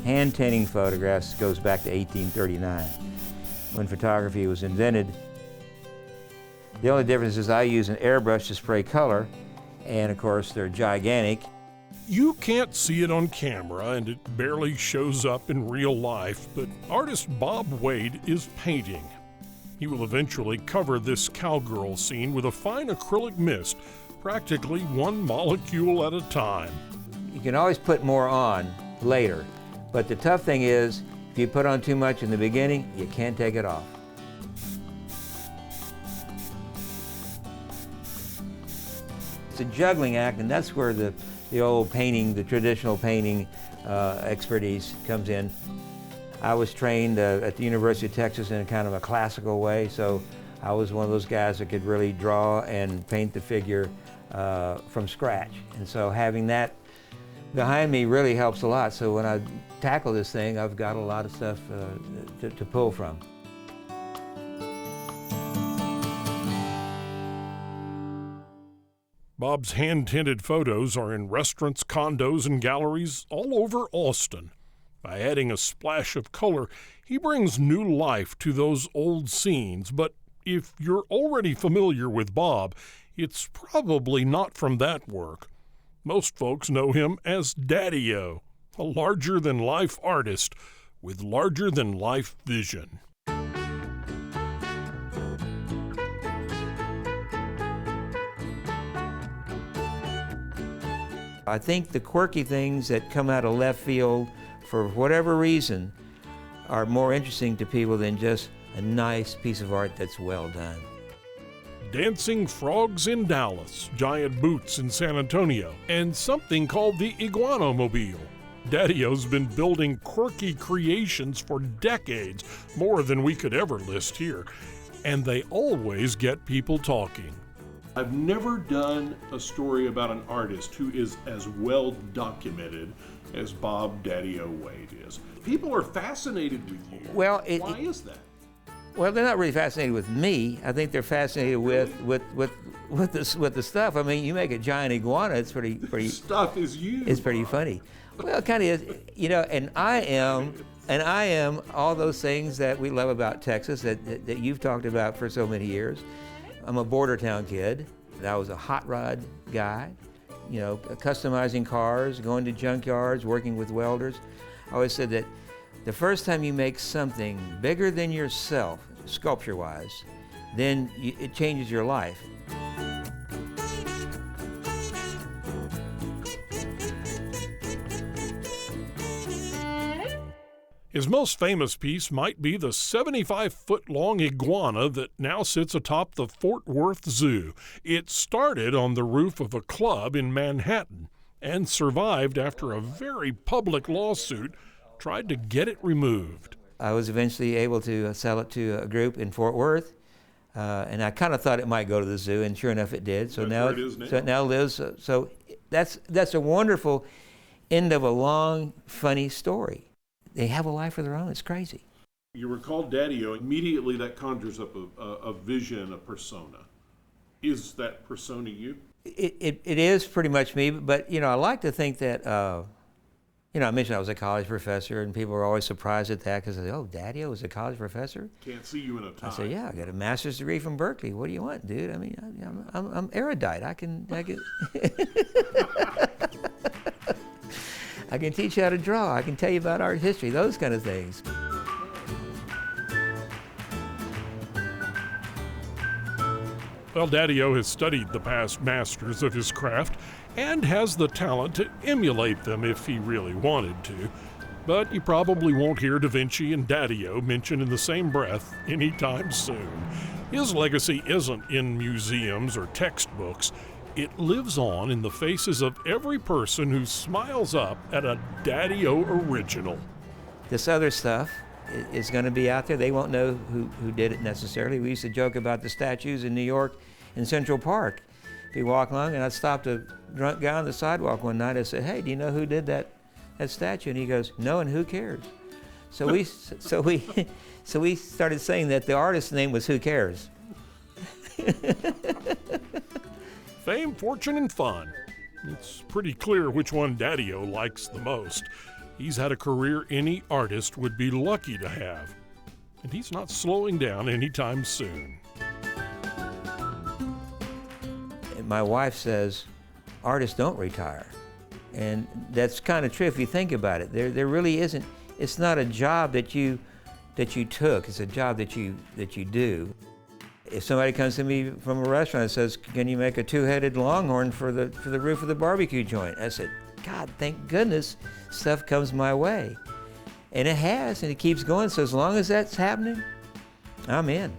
hand tinting photographs goes back to 1839, when photography was invented. The only difference is I use an airbrush to spray color, and of course they're gigantic. You can't see it on camera and it barely shows up in real life, but artist Bob Wade is painting. He will eventually cover this cowgirl scene with a fine acrylic mist, practically one molecule at a time. You can always put more on later, but the tough thing is, if you put on too much in the beginning, you can't take it off. It's a juggling act, and that's where the old painting, the traditional painting expertise comes in. I was trained at the University of Texas in a kind of a classical way, so I was one of those guys that could really draw and paint the figure from scratch. And so having that behind me really helps a lot. So when I tackle this thing, I've got a lot of stuff to pull from. Bob's hand-tinted photos are in restaurants, condos, and galleries all over Austin. By adding a splash of color, he brings new life to those old scenes. But if you're already familiar with Bob, it's probably not from that work. Most folks know him as Daddy-O, a larger-than-life artist with larger-than-life vision. I think the quirky things that come out of left field, for whatever reason, are more interesting to people than just a nice piece of art that's well done. Dancing frogs in Dallas, giant boots in San Antonio, and something called the Iguanomobile. Daddy-O's been building quirky creations for decades, more than we could ever list here, and they always get people talking. I've never done a story about an artist who is as well documented as Bob Daddy-O Wade is. People are fascinated with you. Well, why is that? Well, they're not really fascinated with me. I think they're fascinated with the stuff. I mean, you make a giant iguana, it's pretty Stuff is you. It's pretty funny. Well, it kind of is, you know. And I am all those things that we love about Texas that you've talked about for so many years. I'm a border town kid. I was a hot rod guy, you know, customizing cars, going to junkyards, working with welders. I always said that the first time you make something bigger than yourself, sculpture-wise, then it changes your life. His most famous piece might be the 75-foot-long iguana that now sits atop the Fort Worth Zoo. It started on the roof of a club in Manhattan and survived after a very public lawsuit tried to get it removed. I was eventually able to sell it to a group in Fort Worth, and I kind of thought it might go to the zoo, and sure enough it did. So now it now lives. So that's a wonderful end of a long, funny story. They have a life of their own. It's crazy. You were called Daddy-O. Immediately that conjures up a vision, a persona. Is that persona you? It is pretty much me, but you know, I like to think that, you know, I mentioned I was a college professor, and people were always surprised at that because I said, oh, Daddy-O was a college professor? Can't see you in a tie. I said, yeah, I got a master's degree from Berkeley. What do you want, dude? I mean, I'm erudite. I can I can teach you how to draw. I can tell you about art history, those kind of things. Well, Daddy-O has studied the past masters of his craft and has the talent to emulate them if he really wanted to. But you probably won't hear Da Vinci and Daddy-O mentioned in the same breath anytime soon. His legacy isn't in museums or textbooks. It lives on in the faces of every person who smiles up at a Daddy-O original. This other stuff is going to be out there. They won't know who did it necessarily. We used to joke about the statues in New York in Central Park. If you walk along, and I stopped a drunk guy on the sidewalk one night, I said, hey, do you know who did that statue? And he goes, no, and who cares? So we started saying that the artist's name was Who Cares? Fame, fortune, and fun. It's pretty clear which one Daddy-O likes the most. He's had a career any artist would be lucky to have, and he's not slowing down anytime soon. My wife says, artists don't retire. And that's kind of true if you think about it. There really isn't, it's not a job that you took, it's a job that you do. If somebody comes to me from a restaurant and says, can you make a two-headed longhorn for the roof of the barbecue joint? I said, God, thank goodness stuff comes my way. And it has, and it keeps going, so as long as that's happening, I'm in.